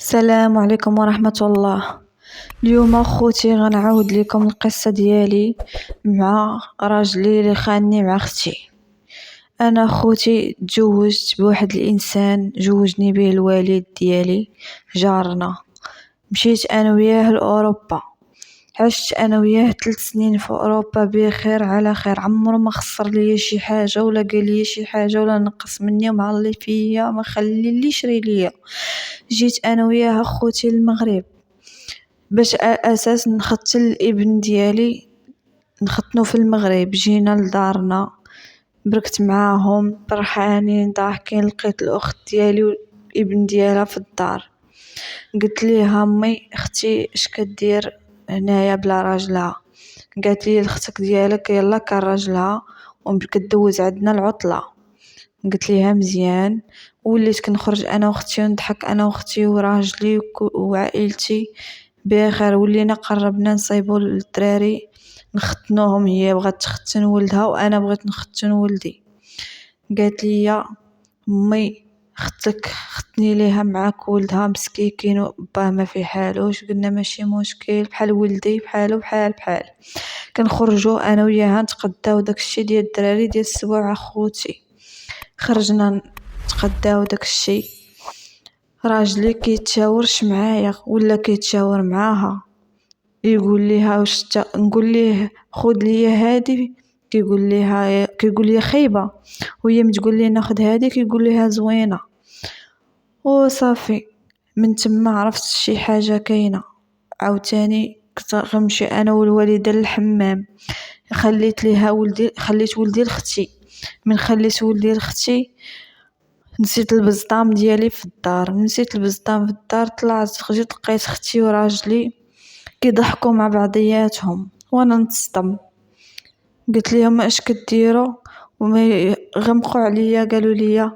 السلام عليكم ورحمة الله. اليوم اخوتي غنعاود لكم القصة ديالي مع راجلي اللي خانني مع اختي. انا اخوتي تزوجت بواحد الانسان جوجني به الوالد ديالي جارنا. مشيت انا وياه لاوروبا، عشت انا وياه 3 سنين في اوروبا بخير على خير. عمره ما خسر ليا شي حاجه ولا قال لي شي حاجه ولا نقص مني ومعلي فيا، ما خلي لي يشري ليا. جيت انا وياه اخوتي المغرب باش اساس نختل الابن ديالي، نختنو في المغرب. جينا لدارنا، بركت معاهم فرحانين ضاحكين. لقيت الاخت ديالي والابن ديالها في الدار. قلت ليها امي اختي اش كدير هنايا بلا راجلها؟ قالت لي اختك ديالك يلا كان راجلها وكدوز عندنا العطله. قلت ليها مزيان. وليت كنخرج انا واختي ونضحك انا واختي وراجلي وعائلتي بخير. ولينا قربنا نصايبوا الدراري نختنوهم. هي بغات تختن ولدها وانا بغيت نختن ولدي. قالت لي امي اختك ختني ليها معاك ولدها مسكين وباه ما في حالوش. قلنا ماشي مشكل، بحال ولدي بحالو بحال. كنخرجوا انا وياها نتقداو داكشي ديال الدراري ديال السبوع. اخوتي خرجنا نتقداو داكشي، راجلي كيتشاورش معايا ولا كيتشاور معاها. يقول ليها واش نقول ليه خذ لي هادي، كيقول لي خايبه، وهي متقول لي ناخذ هادي كيقول ليها زوينه. وصافي من تما عرفت شي حاجه كاينه. عاوتاني كنت غنمشي انا والوالده للحمام، خليت ولدي لاختي. من خليت ولدي لاختي نسيت البزطام ديالي في الدار. طلعت جيت لقيت اختي وراجلي كيضحكوا مع بعضياتهم وانا نتصدم. قلت لهم اش كديروا؟ وما غمقوا عليا قالوا لي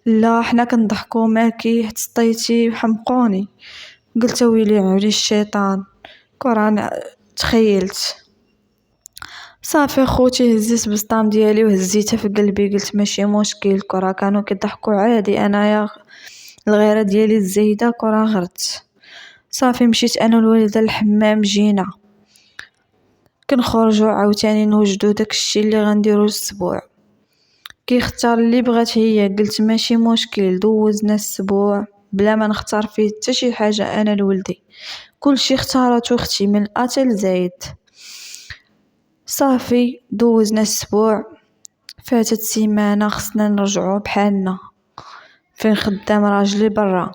لا حنا كنضحكوا معاكي حتى سطيتي وحمقوني. قلت ويلي عوري الشيطان كوران تخيلت. صافي اخوتي هزيت بسطام ديالي وهزيتها في قلبي. قلت ماشي مشكل، كرا كانوا كيضحكوا عادي، انايا الغيره ديالي الزايده كرا غرت. صافي مشيت انا والوالده للحمام. جينا كنخرجوا عاوتاني نوجدوا داكشي اللي غنديروا الاسبوع. كيختار اللي بغات هي. قلت ماشي مشكل. دوزنا الاسبوع بلا ما نختار فيه حتى شي حاجه انا لولدي، كلشي اختارته اختي من اتل زايد. صافي دوزنا الاسبوع، فاتت سيمانه خصنا نرجعوا بحالنا. فين خدام راجلي برا،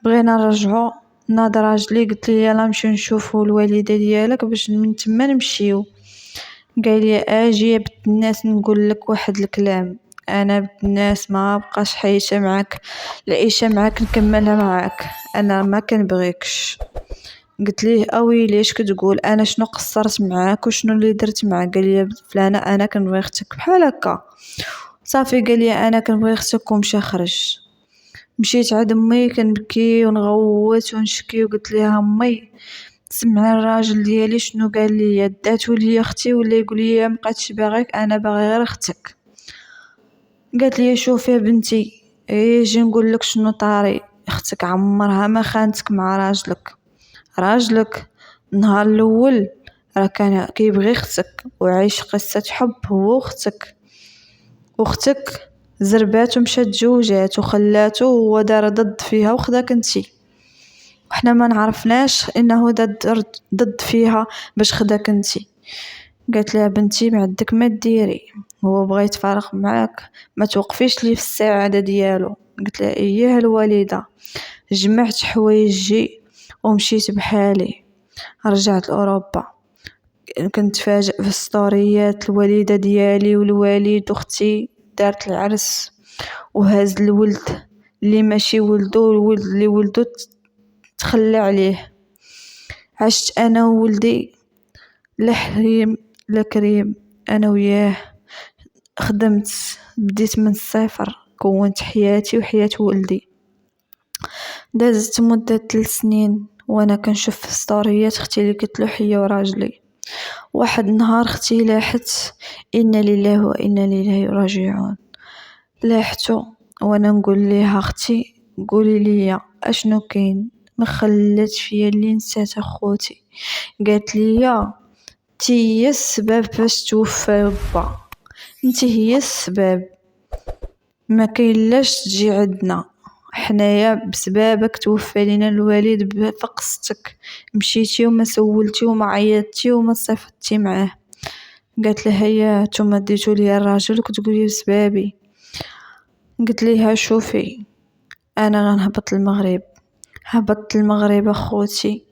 بغينا نرجعوا. ناض راجلي قلت لي يلا نمشيو نشوفوا الوالده ديالك باش من تما نمشيو. قال لي اجي يا بنت الناس نقول لك واحد الكلام. انا بنت الناس ما بقاش حيشه معاك، العيشه معاك نكملها معاك، انا ما كنبغيكش. قلت ليه اويلي اش كتقول؟ انا شنو قصرت معاك وشنو اللي درت معاك؟ قال لي فلانه انا كنبغي اختك بحال هكا. صافي قال لي انا كنبغي اختك ومشى خرج. مشيت عند امي كنبكي ونغوت ونشكي وقلت لها امي سمعي الراجل ديالي شنو قال لي، داتو لي اختي ولا يقول لي مابقيتش باغيك، انا باغي غير اختك. قالت لي شوفي بنتي يجي نقول لك شنو طاري. اختك عمرها ما خانتك مع راجلك نهار الاول راه كان كيبغي اختك وعيش قصه حب هو واختك زربات ومشات تزوجات وخلاتو هو دار ضد فيها وخداك انتي، وحنا ما نعرفناش انه ضد فيها باش خداك انتي. قالت لها بنتي ما عندك ما ديري، هو بغى يتفارق معاك ما توقفيش لي في السعاده ديالو. قلت لها اييه الوالده. جمعت حوايجي ومشيت بحالي. رجعت لاوروبا. كنت فاجئ في ستوريات الوالده ديالي والوالد واختي دارت العرس وهاز الولد اللي ماشي ولدو، الولد اللي ولدو تخلى عليه. عشت انا وولدي لحريم لكريم انا وياه. خدمت بديت من الصفر، كونت حياتي وحياة ولدي. دازت مدة 3 سنين وانا كنشوف في ستوريات اختي اللي كتلوح هي وراجلي. واحد النهار اختي لاحت، إنا لله وإنا إليه راجعون. لاحتو وانا نقول ليها اختي قولي لي اشنو كاين، ما خلات فيا اللي نسات اخوتي. قالت لي تي هي السبب فاش توفى با، انت هي السبب، ما كاينلاش تجي عندنا حنايا بسبابك توفى لينا الوالد بفقستك، مشيتي وما سولتي وما عيطتي وما صيفطتي معاه. قالت لها هي نتوما ديتو ليا الراجل وكتقولي بسبابي. قلت ليها شوفي انا غنهبط المغرب، هبطت المغرب اخوتي،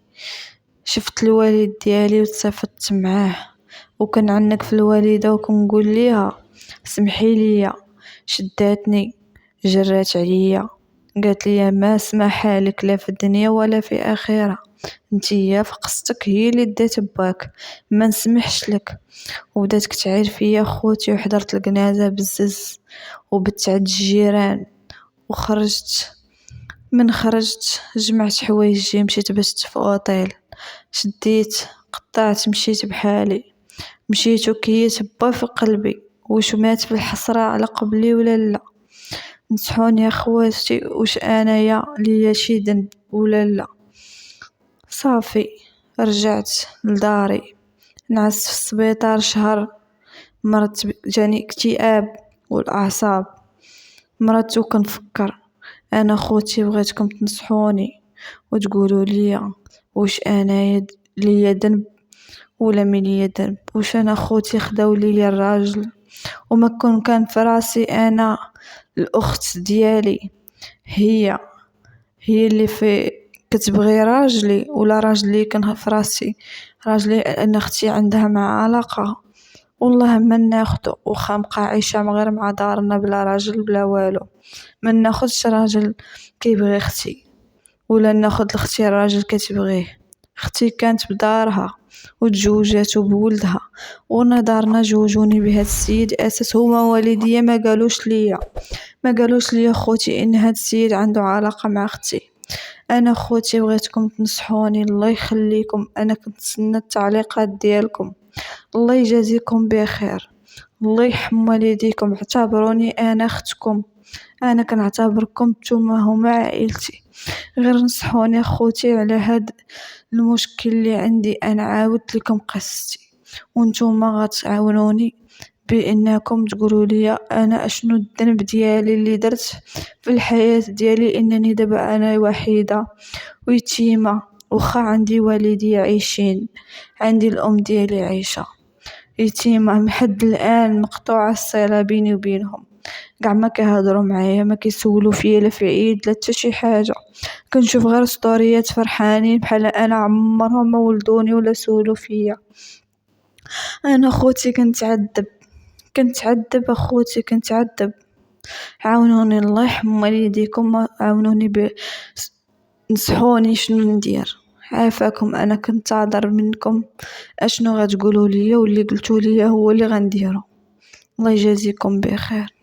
شفت الوالد ديالي وتصافدت معاه وكنعنك في الوالده وكنقول ليها سمحي لي، شداتني جرات عليا قالت لي ما اسمح لك لا في الدنيا ولا في اخره، انتيا فقستك هي اللي دات باك، ما نسمحش لك. وبدات كتعير فيا خوتي وحضرت الجنازه بزز وبت عند الجيران وخرجت. من خرجت جمعت حوايجي مشيت بست في اوطيل، شديت قطعت مشيت بحالي، مشيت وكيت با في قلبي واش مات في الحسرة على قبلي ولا لا. نصحوني يا خواتي واش انايا ليا شي ذنب ولا لا. صافي رجعت لداري، نعست في السبيطار شهر، مرضت جاني اكتئاب والاعصاب، مرضت وكنفكر. انا خوتي بغيتكم تنصحوني وتقولوا لي واش انايا ليا ذنب ولا مي ليا ذنب، واش انا خوتي خداو ليا الراجل وما كان في راسي انا الاخت ديالي هي اللي في كتبغي راجلي، ولا راجلي كان في راسي راجلي ان اختي عندها مع علاقه. والله ما ناخدو وخا نبقى عايشه غير مع دارنا بلا راجل بلا والو، ما ناخدش راجل كيبغي اختي ولا ناخد لاختي الراجل كتبغيه. اختي كانت بدارها وتزوجات بولدها، وانا دارنا جوجوني بهذا السيد اساس هما والديا ما قالوش لي خوتي ان هذا السيد عنده علاقه مع اختي. انا خوتي بغيتكم تنصحوني الله يخليكم، انا كنتسنى التعليقات ديالكم. الله يجازيكم بخير، الله يرحم والديكم، اعتبروني انا اختكم، انا كنعتبركم نتوما هما عائلتي. غير نصحوني اخوتي على هاد المشكل اللي عندي. انا عاودت لكم قصتي وانتوما غتعاونوني بانكم تقولوا لي انا اشنو الذنب ديالي اللي درت في الحياة ديالي، انني دابا انا وحيدة ويتيمة وخا عندي والدي عايشين، عندي الام ديالي عايشة يتيمة محد الان مقطوعة الصلة بيني وبينهم، قاع ما كيهضروا معايا، ما كيسولوا فيا لا في عيد لا حتى شي حاجه. كنشوف غير ستوريات فرحانين بحال انا عمرهم ما ولدوني ولا سولوا فيا. انا خوتي كنتعذب اخوتي كنتعذب. عاونوني الله يرحم والديكم، عاونوني نصحوني شنو ندير. عافاكم، انا كنتظر منكم اشنو غتقولوا لي واللي قلتوا لي هو اللي غنديرو. الله يجازيكم بخير.